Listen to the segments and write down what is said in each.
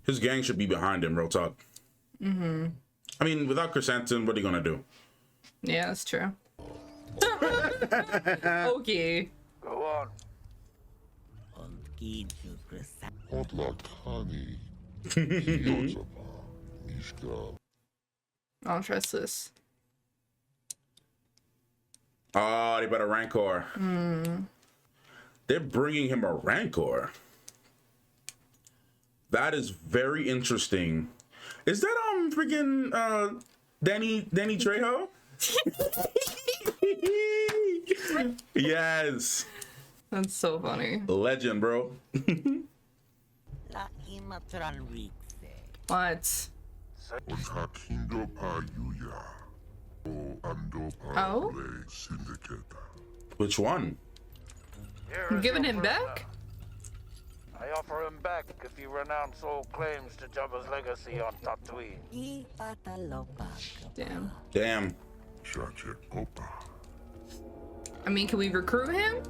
His gang should be behind him, real talk. I mean, without Chrysanthemum, what are you gonna do? Yeah, that's true. Okay. Go on. I don't trust this. Oh, they better Rancor. They're bringing him a Rancor. That is very interesting. Is that freaking Danny Trejo? Yes. That's so funny. Legend, bro. What? Oh? Which one? Here I'm is giving your him prisoner. back? I offer him back if you renounce all claims to Jabba's legacy on Tatooine. Damn. Damn. I mean, can we recruit him?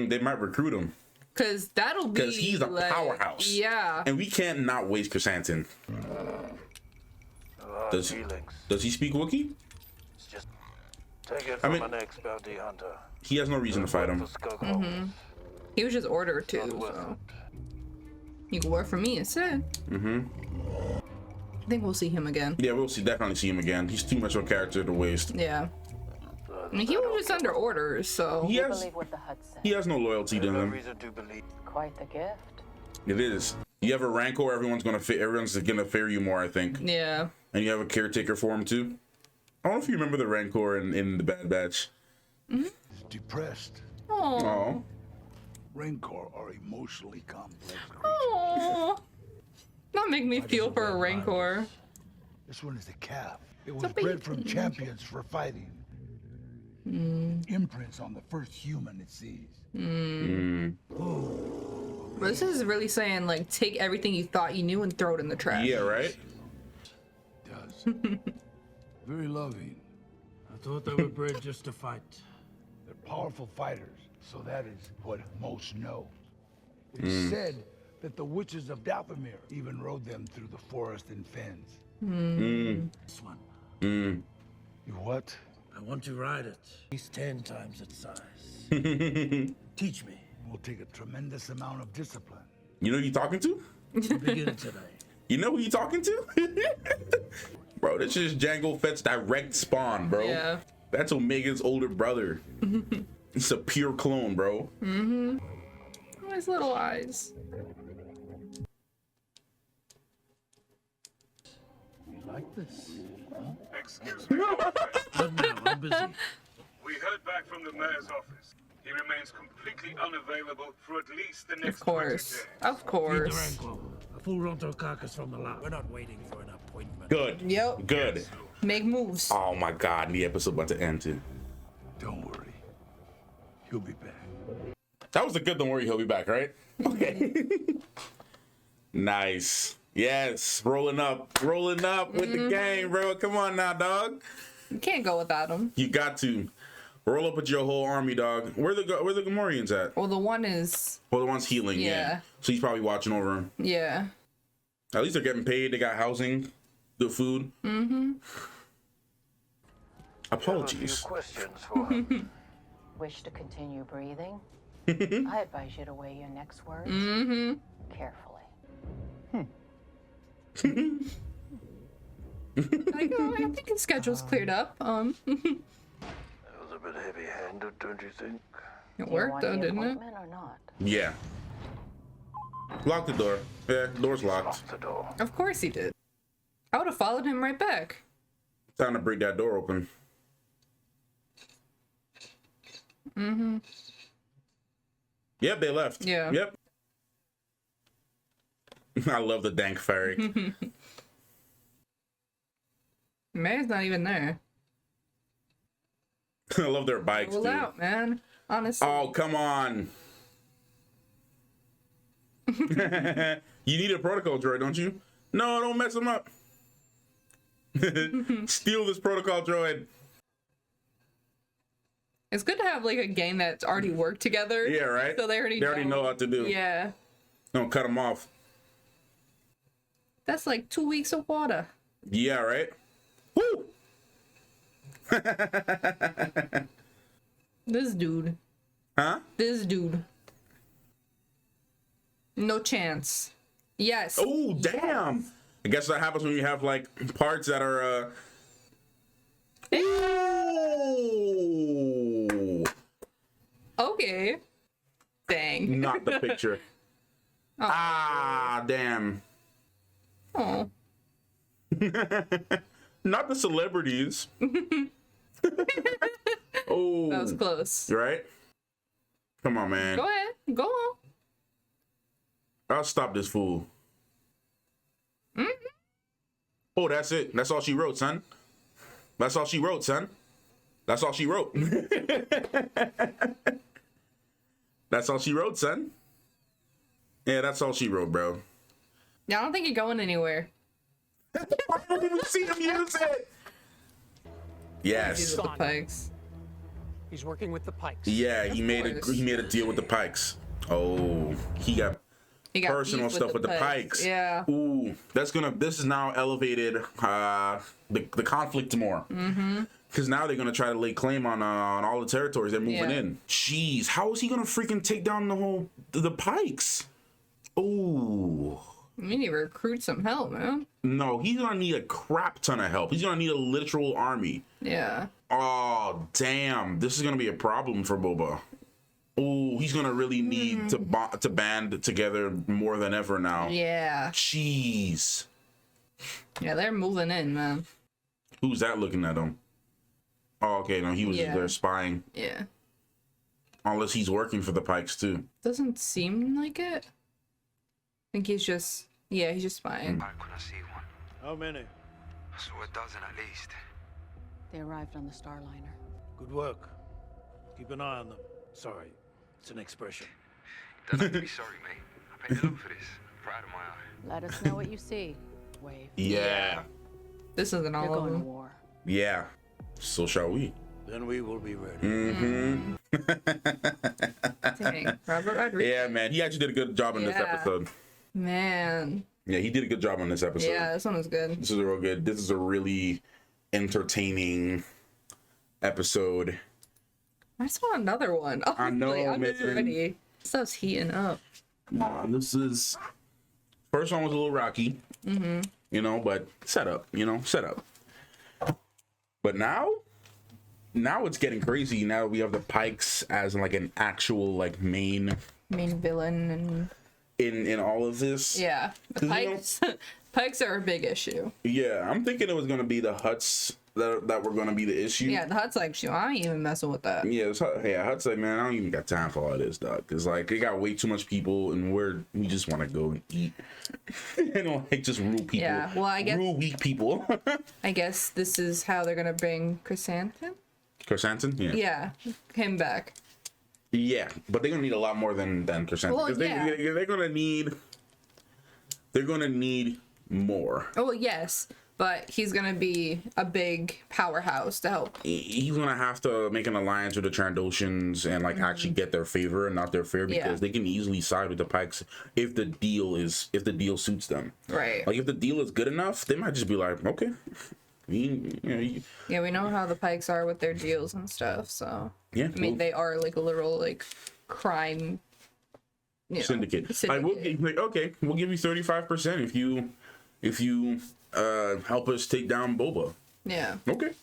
They might recruit him. Because that'll be. Because he's a like, powerhouse. Yeah. And we can't not waste Chrysanthemum. Does he speak Wookiee? Just take it from an ex-bounty hunter. He has no reason to fight him. He was just ordered to. So. You can work for me instead. I think we'll see him again. Yeah, we'll definitely see him again. He's too much of a character to waste. Yeah. I mean, he was just under orders, so. He has no loyalty to them. Quite the gift. It is. You have a Rancor, everyone's gonna fear you more, I think. Yeah. And you have a caretaker for him too. I don't know if you remember the Rancor in the Bad Batch. He's depressed. Oh. Rancor are emotionally complex creatures. Oh. Not make me feel for a Rancor. This one is a calf. It was bred from champions for fighting. Imprints on the first human it sees. But this is really saying, like, take everything you thought you knew and throw it in the trash. Yeah, right? Does. Very loving. I thought they were bred just to fight. They're powerful fighters, so that is what most know. It's said that the witches of Dathomir even rode them through the forest and fens. This one. You what? I want to ride it. He's 10 times its size. Teach me. Will take a tremendous amount of discipline. You know who you talking to? Begin today. You know who you talking to? Bro, this is Jango Fett's direct spawn, bro. Yeah. That's Omega's older brother. It's a pure clone, bro. Oh, his little eyes. You like this? Excuse me. No, I'm busy. We heard back from the mayor's office. He remains completely unavailable for at least the next Of course. 20 days. Of Feed the course. Rancor. A full Ronto carcass from the lab. We're not waiting for an appointment. Good. Yep. Good. Make moves. Oh my god, the episode about to end too. Don't worry. He'll be back. That was a good don't worry, he'll be back, right? Okay. Nice. Yes. Rolling up with the gang, bro. Come on now, dog. You can't go without him. You got to. Roll up with your whole army, dog. Where the Gamorreans at? Well, the one is. Well, the one's healing, yeah. Yeah. So he's probably watching over him. Yeah. At least they're getting paid. They got housing, good food. Apologies. A few questions for him. Wish to continue breathing? I advise you to weigh your next words carefully. I think his schedule's cleared up. It was a bit heavy-handed, don't you think? It You worked want though, the didn't it? appointment or not? Yeah. Lock the door. Yeah, door's locked. Lock the door. Of course he did. I would have followed him right back. Time to break that door open. Yep, they left. Yeah. Yep. I love the dank ferry. May's not even there. I love their bikes, Roll dude. out, man. Honestly. Oh, come on. You need a protocol droid, don't you? No, don't mess him up. Steal this protocol droid. It's good to have like a gang that's already worked together. Yeah, right? So they already know what to do. Yeah. Don't cut him off. That's like 2 weeks of water. Yeah, right? Woo! This dude. Huh? This dude. No chance. Yes. Oh, damn. I guess that happens when you have like parts that are Ooh. Okay. Dang. Not the picture. Ah, damn. Oh. Not the celebrities. Oh. That was close. Right? Come on, man. Go ahead. Go on. I'll stop this fool. Oh, that's it. That's all she wrote, son. That's all she wrote, son. That's all she wrote. That's all she wrote, son. Yeah, that's all she wrote, bro. Yeah, I don't think you're going anywhere. I don't even see him use it. Yes. These are the Pikes. He's working with the Pikes. Yeah, he made a deal with the Pikes. Oh, he got personal stuff with the Pikes. Yeah. Ooh, this is now elevated the conflict more. Mm-hmm. Because now they're gonna try to lay claim on all the territories they're moving in. Jeez, how is he gonna freaking take down the Pikes? Ooh. We need to recruit some help, man. No, he's gonna need a crap ton of help. He's gonna need a literal army. Yeah. Oh, damn. This is gonna be a problem for Boba. Oh, he's gonna really need to band together more than ever now. Yeah. Jeez. Yeah, they're moving in, man. Who's that looking at him? Oh, okay, no, he was just there spying. Yeah. Unless he's working for the Pikes too. Doesn't seem like it. I think he's just, he's just spying. Back when I see one. How many? I saw a dozen at least. They arrived on the Starliner. Good work. Keep an eye on them. Sorry, it's an expression. Don't have to be sorry, mate. I paid a lot for this. Proud of my eye. Let us know what you see. Wave. Yeah. This isn't all They're of going to them. war. Yeah. So shall we. Then we will be ready. Mm-hmm. Dang, Robert Rodriguez. Yeah, man. He actually did a good job in this episode. Man. Yeah, he did a good job on this episode. Yeah, this one was good. This is real good. This is a really entertaining episode. I just want another one. Oh, I know, I'm man. ready. Stuff's heating up. This is... First one was a little rocky. Mm-hmm. You know, but set up. But now it's getting crazy. Now we have the Pikes as like an actual like main villain and in all of this. yeah, the Pikes. Pikes are a big issue. Yeah, I'm thinking it was gonna be the Hutts that were gonna be the issue. Yeah, the Hutt's like, shoot, I ain't even messing with that. Yeah, Hut's like, man, I don't even got time for all of this, dog. Cause like they got way too much people, and we just want to go and eat, and like just rule people. Yeah, well, I guess rule weak people. I guess this is how they're gonna bring Chrysanthemum. Chrysanthemum, yeah. Yeah, him back. Yeah, but they're gonna need a lot more than Chrysanthemum. Well, Because they're gonna need more. Oh yes, but he's gonna be a big powerhouse to help. He's gonna have to make an alliance with the Trandoshans and like actually get their favor and not their fear, because they can easily side with the Pikes if the deal suits them. Right. Like if the deal is good enough, they might just be like, okay. Yeah, we know how the Pikes are with their deals and stuff. So yeah, I mean, they are like a literal like crime syndicate. Like, we'll give you 35% if you help us take down Boba. Yeah. Okay.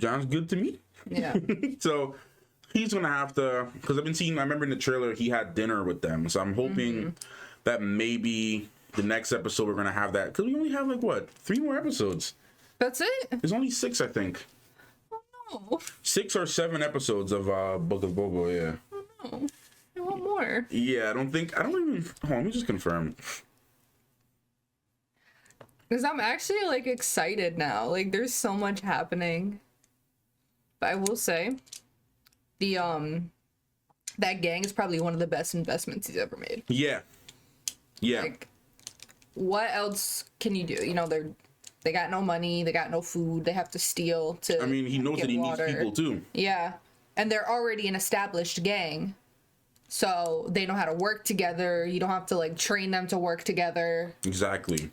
Sounds good to me. Yeah. So he's gonna have to, because I remember in the trailer he had dinner with them. So I'm hoping that maybe the next episode we're gonna have that, because we only have like 3 more episodes. That's it? There's only 6, I think. Oh no. 6 or 7 episodes of Book of Boba, yeah. Oh no. I want more. Yeah, I don't even, hold on, let me just confirm. Because I'm actually like excited now. Like there's so much happening. But I will say, that gang is probably one of the best investments he's ever made. Yeah. Yeah. Like, what else can you do? You know, they got no money, they got no food, they have to steal to he knows get that he water. needs people too. Yeah. And they're already an established gang. so they know how to work together. You don't have to like train them to work together. Exactly.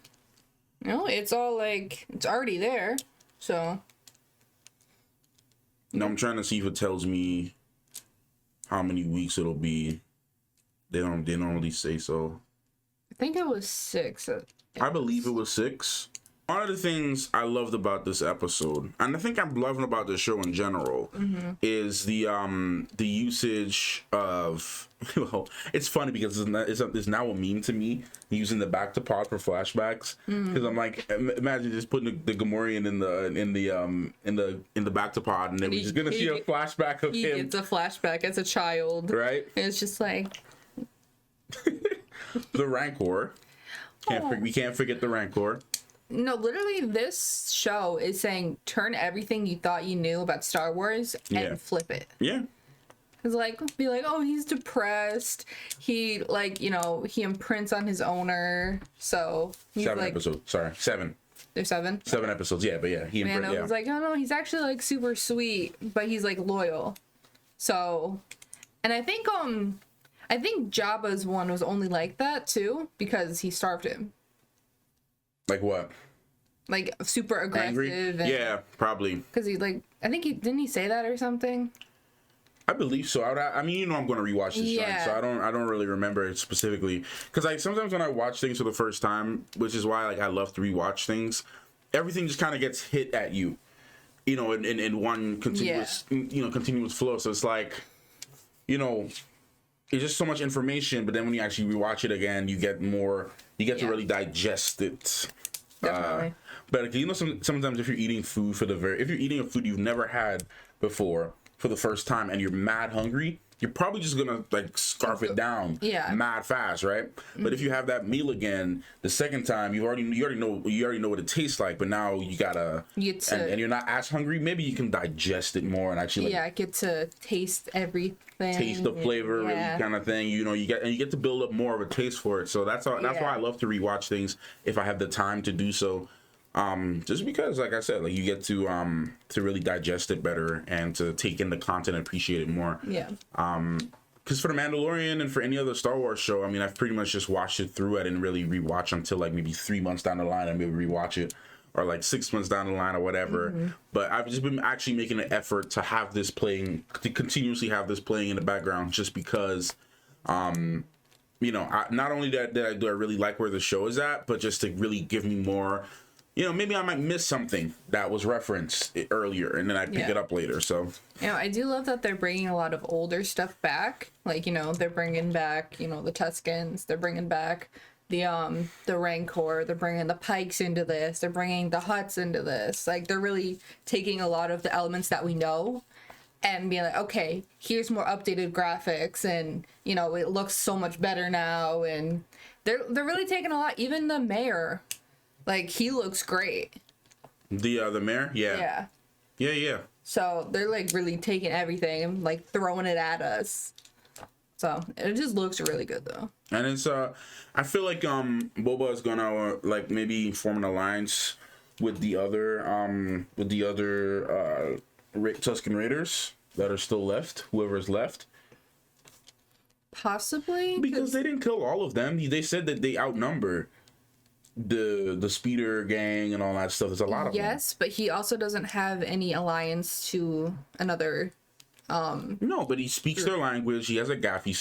You know, it's all like it's already there. So now I'm trying to see if it tells me how many weeks it'll be. They don't really say so. I think it was 6. I believe it was 6. One of the things I loved about this episode, and I think I'm loving about the show in general, is the usage of, well, it's funny because it's now a meme to me using the back to pod for flashbacks, because I'm like, imagine just putting the Gamorrean in the back to pod, and then we're just gonna see a flashback of him. It's a flashback as a child, right? And it's just like the Rancor. We can't forget the Rancor. No, literally, this show is saying turn everything you thought you knew about Star Wars and flip it. Yeah. It's like, be like, oh, he's depressed. He, like, you know, he imprints on his owner. So he's 7 like, episodes. Sorry, 7. There's 7? 7 episodes, yeah, but yeah. I was like, oh, no, he's actually, like, super sweet, but he's, like, loyal. So, and I think Jabba's one was only like that, too, because he starved him. Like what? Like super aggressive. Angry? Yeah, probably. Because he like, I think didn't he say that or something? I believe so. I mean, you know, I'm going to rewatch this joint, so I don't really remember it specifically. Because like sometimes when I watch things for the first time, which is why like I love to rewatch things, everything just kind of gets hit at you, you know, in one continuous continuous flow. So it's like, you know, it's just so much information. But then when you actually rewatch it again, you get more. You get to really digest it. Definitely. But you know, sometimes if you're eating a food you've never had before for the first time and you're mad hungry, you're probably just gonna like scarf it down mad fast, right? But if you have that meal again the second time, you already know what it tastes like, but now you gotta and you're not as hungry, maybe you can digest it more and actually get to taste everything, taste the flavor, really kind of thing. You know, you get to build up more of a taste for it. So that's why I love to rewatch things if I have the time to do so. Just because, like I said, like you get to really digest it better and to take in the content and appreciate it more. Yeah. Because for The Mandalorian and for any other Star Wars show, I mean, I've pretty much just watched it through. I didn't really rewatch until like maybe 3 months down the line. I maybe rewatch it, or like 6 months down the line or whatever. But I've just been actually making an effort to have this playing, to continuously have this playing in the background, just because. You know, not only do I really like where the show is at, but just to really give me more. You know, maybe I might miss something that was referenced earlier, and then I pick it up later. So, you know, I do love that they're bringing a lot of older stuff back. Like, you know, they're bringing back, you know, the Tuscans. They're bringing back the Rancor. They're bringing the Pikes into this. They're bringing the Hutts into this. Like, they're really taking a lot of the elements that we know and being like, okay, here's more updated graphics, and you know, it looks so much better now. And they're really taking a lot. Even the mayor. Like, he looks great. The mayor? Yeah. Yeah. So, they're, like, really taking everything and, like, throwing it at us. So, it just looks really good, though. And it's, I feel like, Boba is gonna, like, maybe form an alliance with the other Tusken Raiders that are still left, whoever's left. Possibly? Because they didn't kill all of them. They said that they outnumber the speeder gang and all that stuff. There's a lot of them. Yes, but he also doesn't have any alliance to another no, but he speaks their language. He has a gaffy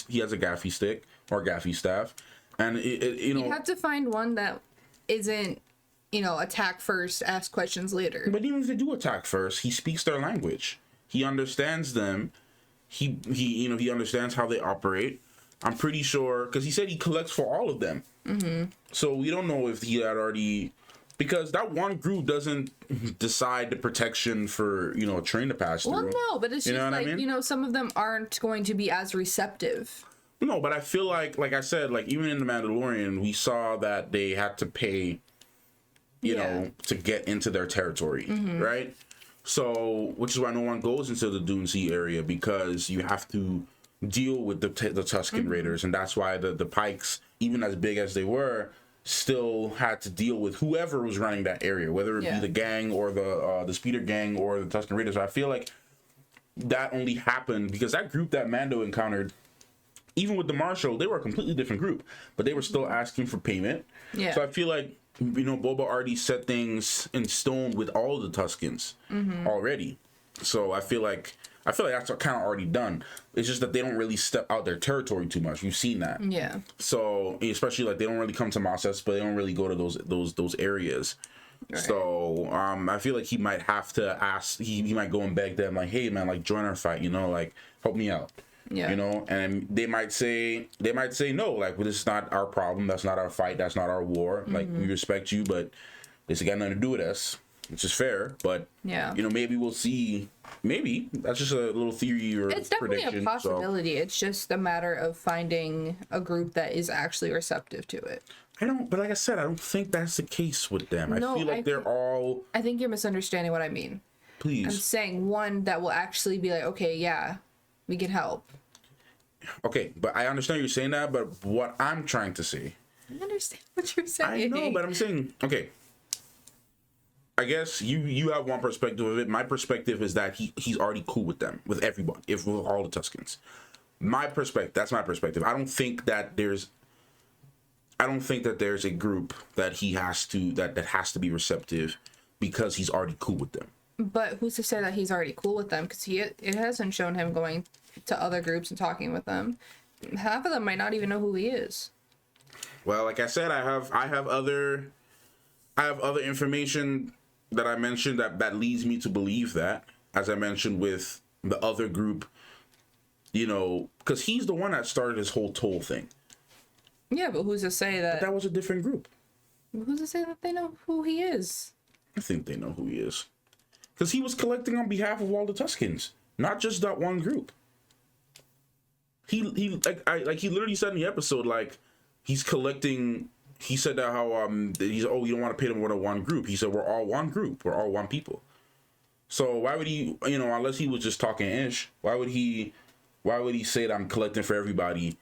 stick or gaffy staff, and you know, you have to find one that isn't, you know, attack first, ask questions later. But even if they do attack first, he speaks their language. He understands them. He you know, he understands how they operate. I'm pretty sure, because he said he collects for all of them. So we don't know if he had already, because that one group doesn't decide the protection for, you know, a train to pass through. Well, no, but it's just like, I mean? You know, some of them aren't going to be as receptive. No, but I feel like I said, like even in The Mandalorian, we saw that they had to pay, you know, to get into their territory, right? So, which is why no one goes into the Dune Sea area, because you have to deal with the Tusken Raiders, and that's why the Pikes, even as big as they were, still had to deal with whoever was running that area, whether it be the gang or the speeder gang or the Tusken Raiders. So I feel like that only happened because that group that Mando encountered even with the Marshal, they were a completely different group, but they were still asking for payment. Yeah. So I feel like, you know, Boba already set things in stone with all the Tuskens already. So I feel like that's kind of already done. It's just that they don't really step out their territory too much. You've seen that. Yeah. So especially like they don't really come to Mos Espa, but they don't really go to those areas. Right. So I feel like he might have to ask. He might go and beg them like, hey man, like join our fight. You know, like help me out. Yeah. You know, and they might say no, like, well, this is not our problem. That's not our fight. That's not our war. Like, we respect you, but this got nothing to do with us, which is fair. But, yeah, you know, maybe we'll see. Maybe that's just a little theory or it's definitely prediction, a possibility. So. It's just a matter of finding a group that is actually receptive to it. But like I said, I don't think that's the case with them. No, I feel like they're all. I think you're misunderstanding what I mean. Please. I'm saying one that will actually be like, okay, yeah, we can help. Okay, but I understand you're saying that, but what I'm trying to say... I understand what you're saying. I know, but I'm saying... Okay. I guess you have one perspective of it. My perspective is that he's already cool with them, with everyone, with all the Tuskens. That's my perspective. I don't think that there's a group that he has to... that has to be receptive because he's already cool with them. But who's to say that he's already cool with them? Because it hasn't shown him going to other groups and talking with them. Half of them might not even know who he is. Well, like I said, I have other information that I mentioned that leads me to believe that, as I mentioned with the other group, you know, because he's the one that started this whole toll thing. Yeah, but who's to say that... But that was a different group. Who's to say that they know who he is? I think they know who he is. Because he was collecting on behalf of all the Tuskens, not just that one group. He literally said in the episode, like, he's collecting. He said that how you don't want to pay them more than one group. He said we're all one group, we're all one people. So why would he, you know, unless he was just talking ish, why would he say that I'm collecting for everybody?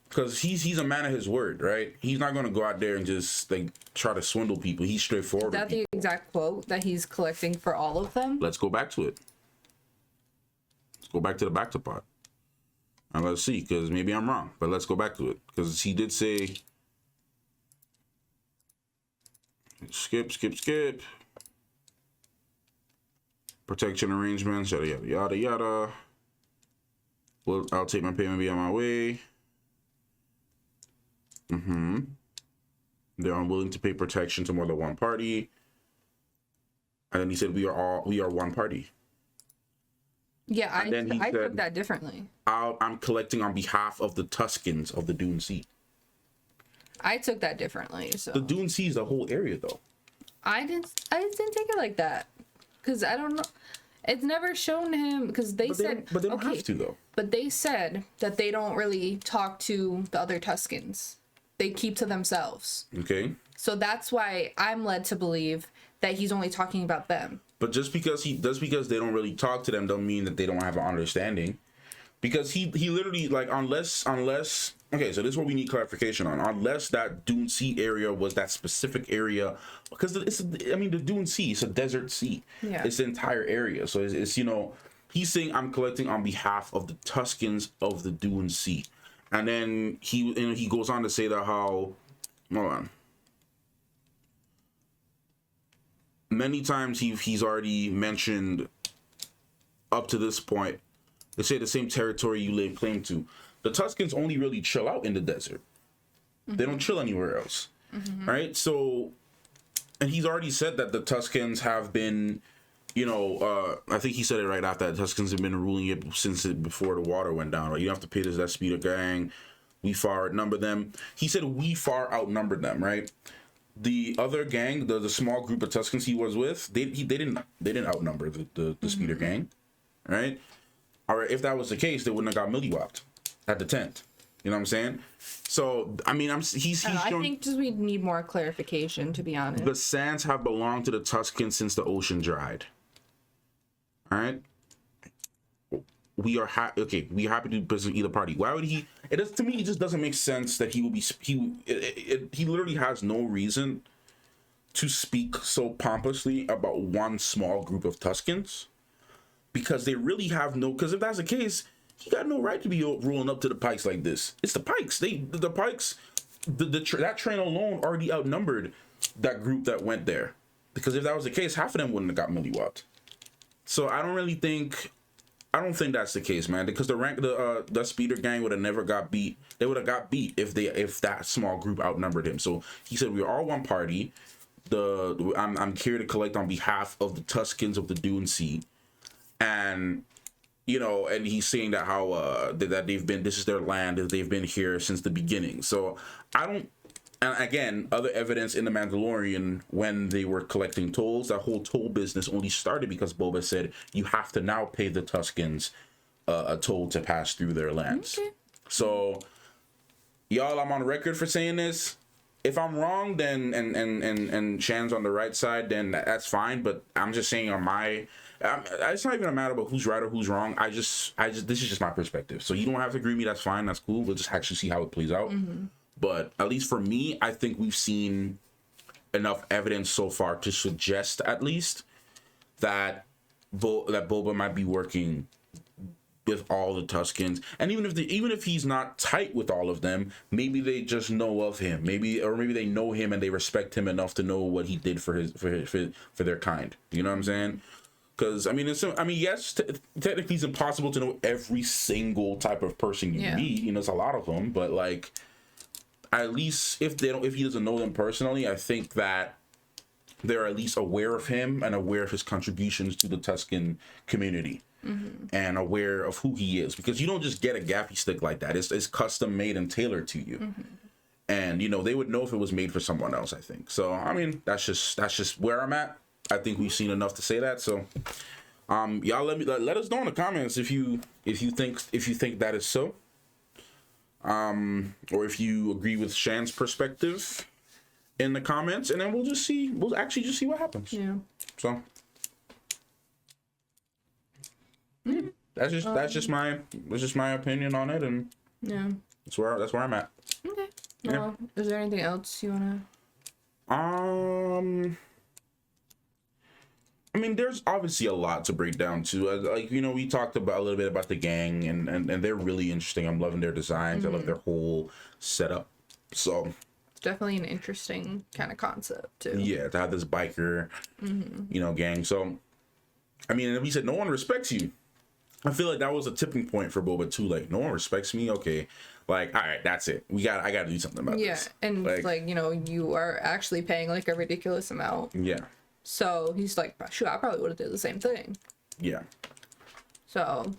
Because he's a man of his word, right? He's not going to go out there and just like try to swindle people. He's straightforward. Is that the exact quote that he's collecting for all of them? Let's go back to it. Let's go back to the back to part. And let's see, because maybe I'm wrong, but let's go back to it. Because he did say, skip. Protection arrangements, yada, yada, yada, yada. Well, I'll take my payment, be on my way. They're unwilling to pay protection to more than one party. And then he said, we are one party. Yeah, I took that differently. I'm collecting on behalf of the Tuskens of the Dune Sea. I took that differently. So the Dune Sea is the whole area, though. I didn't take it like that, because I don't know. It's never shown him, because they said, but they don't have to though. But they said that they don't really talk to the other Tuskens. They keep to themselves. Okay. So that's why I'm led to believe that he's only talking about them. But just because they don't really talk to them don't mean that they don't have an understanding. Because he literally, like, unless okay, so this is what we need clarification on. Unless that Dune Sea area was that specific area, because the Dune Sea, it's a desert sea. Yeah. It's the entire area. So it's you know, he's saying I'm collecting on behalf of the Tuskens of the Dune Sea. And then he goes on to say that how, hold on. Many times he's already mentioned up to this point, they say the same territory you lay claim to. The Tuskens only really chill out in the desert. They don't chill anywhere else. Right? So, and he's already said that the Tuskens have been, you know, I think he said it right after that. Tuskens have been ruling it since before the water went down. Right? You don't have to pay this, that speeder gang. We far outnumber them. He said we far outnumber them, right? The other gang, the small group of Tuskens he was with, they didn't outnumber the speeder gang, right? Or if that was the case, they wouldn't have got milli-whopped at the tent. You know what I'm saying? So I mean, he's I think just we need more clarification, to be honest. The sands have belonged to the Tuskens since the ocean dried. All right. We are happy. We happy to present either party. Why would he? To me, it just doesn't make sense that he would be. He literally has no reason to speak so pompously about one small group of Tuskens, because they really have no. Because if that's the case, he got no right to be rolling up to the Pikes like this. It's the Pikes. The Pikes, that train alone already outnumbered that group that went there. Because if that was the case, half of them wouldn't have got milli-whopped. So I don't think that's the case, man. Because the speeder gang would have never got beat. They would have got beat if that small group outnumbered him. So he said, we're all one party. I'm here to collect on behalf of the Tuskens of the Dune Sea. And and he's saying that how that this is their land, that they've been here since the beginning. So and again, other evidence in the Mandalorian, when they were collecting tolls, that whole toll business only started because Boba said you have to now pay the Tuskens a toll to pass through their lands. Okay. So y'all, I'm on record for saying this. If I'm wrong, then and Shan's on the right side, then that's fine. But I'm just saying it's not even a matter about who's right or who's wrong. This is just my perspective. So you don't have to agree with me. That's fine. That's cool. We'll just actually see how it plays out. Mm-hmm. But at least for me, I think we've seen enough evidence so far to suggest at least that Boba might be working with all the Tuskens. And even if he's not tight with all of them, maybe they just know of him. Maybe they know him and they respect him enough to know what he did for their kind. You know what I'm saying? Because yes, technically it's impossible to know every single type of person you meet. It's a lot of them, but like, at least if he doesn't know them personally, I think that they're at least aware of him and aware of his contributions to the Tusken community, and aware of who he is. Because you don't just get a gaffy stick like that; it's custom made and tailored to you. And they would know if it was made for someone else. I think so. That's just where I'm at. I think we've seen enough to say that. So, y'all let us know in the comments if you think that is so, or if you agree with Shan's perspective in the comments, and then we'll actually just see what happens. Yeah. So, that's just my opinion on it, and that's where I'm at. Okay. Well, is there anything else you wanna? There's obviously a lot to break down too. We talked about a little bit about the gang, and they're really interesting. I'm loving their designs. I love their whole setup. So it's definitely an interesting kind of concept too. Yeah, to have this biker, gang. So, and we said no one respects you. I feel like that was a tipping point for Boba too. Like, no one respects me. Okay, like, all right, that's it. I got to do something about this. Yeah, and you are actually paying like a ridiculous amount. Yeah. So he's like, shoot, I probably would have did the same thing. Yeah. So.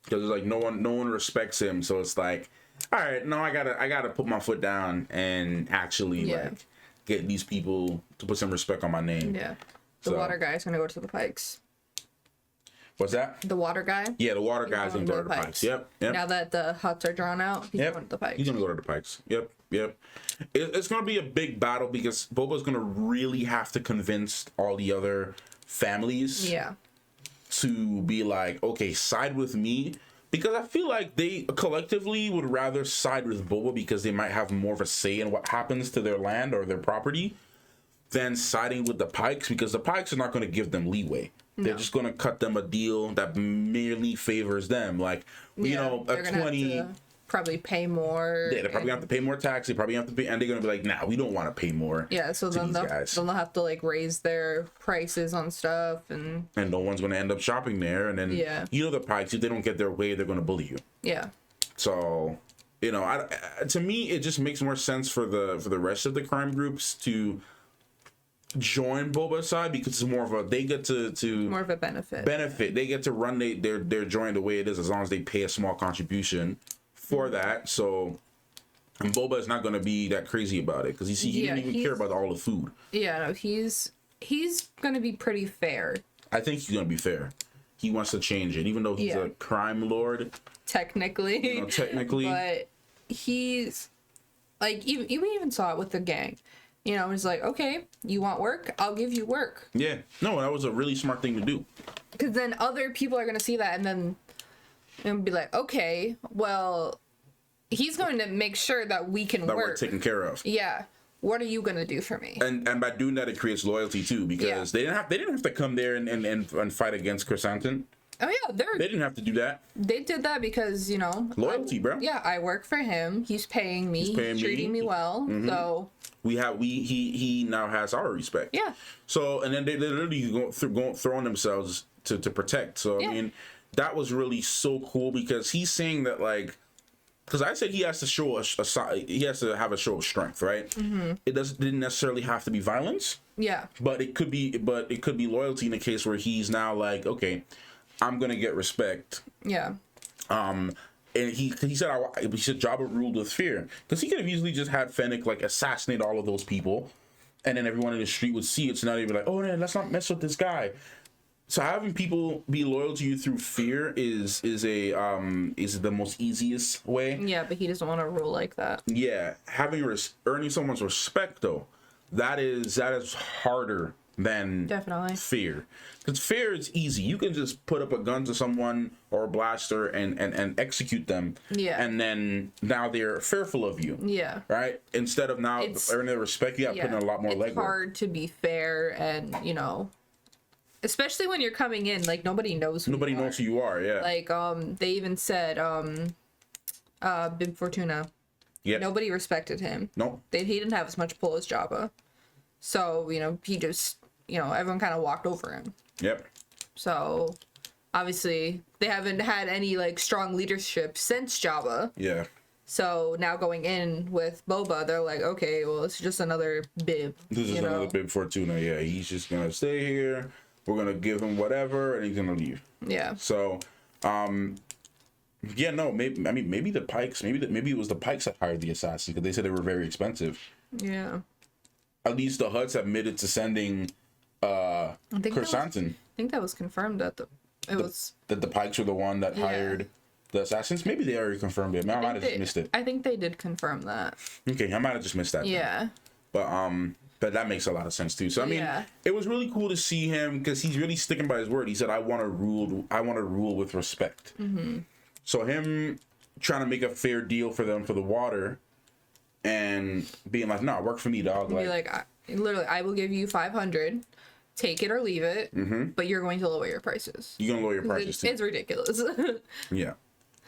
Because it's like no one respects him, so it's like, all right, no, I gotta put my foot down and actually like get these people to put some respect on my name. Yeah. The water guy's gonna go to the Pikes. What's that? The water guy? Yeah, the water guy's gonna go to the Pikes. Yep. Now that the huts are drawn out, he's going to the Pikes. He's gonna go to the Pikes. Yep. It's gonna be a big battle because Boba's gonna really have to convince all the other families to be like, okay, side with me. Because I feel like they collectively would rather side with Boba because they might have more of a say in what happens to their land or their property than siding with the Pikes, because the Pikes are not going to give them leeway. They're just going to cut them a deal that merely favors them. Like, a 20... probably pay more. Yeah, they probably have to pay more tax. They probably have to pay, and they're gonna be like, "Nah, we don't want to pay more." Yeah, so then they'll have to like raise their prices on stuff, and no one's gonna end up shopping there. And then the Pikes, if they don't get their way, they're gonna bully you. Yeah. So, to me, it just makes more sense for the rest of the crime groups to join Boba's side, because it's more of a, they get to more of a benefit. They get to run their joint the way it is, as long as they pay a small contribution for that. So, and Boba is not going to be that crazy about it, because he doesn't even care about all the food. Yeah, no, he's going to be pretty fair. I think he's going to be fair. He wants to change it, even though he's a crime lord. Technically. But he's, like, we even saw it with the gang. It's like, okay, you want work? I'll give you work. Yeah. No, that was a really smart thing to do. Because then other people are going to see that and be like, okay, well, he's going to make sure that we can work. That we're taken care of. Yeah. What are you going to do for me? And by doing that, it creates loyalty too, because they didn't have to come there and fight against Chrysanthemum. Oh yeah, They didn't have to do that. they did that because, you know, Loyalty, bro. yeah, I work for him. He's paying me. He's treating me well. So He now has our respect. yeah, So, and then they literally throwing themselves to protect. So, Yeah. I mean, that was really so cool because he's saying that, like, because I said he has to show he has to have a show of strength, right? It didn't necessarily have to be violence, yeah, but it could be loyalty in the case where he's now like, okay, I'm gonna get respect. yeah, And he said Jabba ruled with fear, because he could have easily just had Fennec like assassinate all of those people, and then everyone in the street would see it. So now they'd be like, oh man, let's not mess with this guy. So having people be loyal to you through fear is the most easiest way. yeah. But he doesn't want to rule like that. Yeah, earning someone's respect though, that is harder than Definitely. fear. Because fear is easy. You can just put up a gun to someone or a blaster and execute them. Yeah. And then now they're fearful of you. Yeah. Right? Instead of now earning their respect, you got to put in a lot more legwork. It's hard to be fair, and you know, especially when you're coming in, like nobody knows who you are. Yeah. Like they even said Bib Fortuna. Yeah. Nobody respected him. No. He didn't have as much pull as Jabba. So, you know, he just, you know, everyone kind of walked over him. Yep. So, obviously, they haven't had any, like, strong leadership since Jabba. Yeah. So, now going in with Boba, they're like, okay, well, it's just another Bib. This is another Bib Fortuna. Yeah, he's just going to stay here. We're going to give him whatever, and he's going to leave. Yeah. So, yeah, no, maybe the Pikes, maybe it was the Pikes that hired the assassins, because they said they were very expensive. Yeah. At least the Hutts admitted to sending Chrysanthemum. I think that was confirmed that that the Pikes were the one that hired the assassins. Maybe they already confirmed it. I might have just missed it. I think they did confirm that. Okay, I might have just missed that. Yeah. Then. But that makes a lot of sense too. So I mean, it was really cool to see him, because he's really sticking by his word. He said, I want to rule with respect." Mm-hmm. So him trying to make a fair deal for them for the water, and being like, "No, work for me, dog." Be like, I will give you 500, take it or leave it, but you're going to lower your prices. You're gonna lower your prices too. It's ridiculous. Yeah,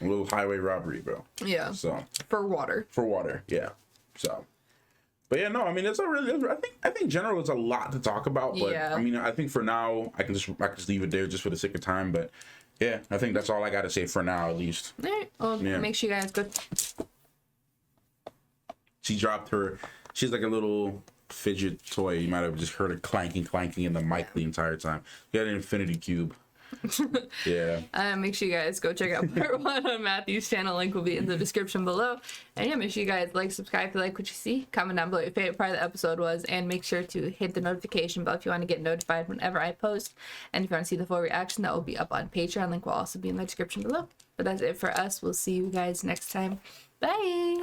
a little highway robbery, bro. Yeah. So for water. Yeah. So, but yeah, no, I mean, it's a really. I think in general, it's a lot to talk about. But Yeah. I mean, I think for now, I can just leave it there just for the sake of time. But yeah, I think that's all I got to say for now, at least. All right. Well, make sure you guys go. She dropped her. She's like a little fidget toy. You might have just heard it clanking in the mic the entire time. You got an infinity cube. Yeah. Make sure you guys go check out part 1 on Matthew's channel. Link will be in the description below. And yeah, make sure you guys like, subscribe if you like what you see. Comment down below what your favorite part of the episode was. And make sure to hit the notification bell if you want to get notified whenever I post. And if you want to see the full reaction, that will be up on Patreon. Link will also be in the description below. But that's it for us. We'll see you guys next time. Bye!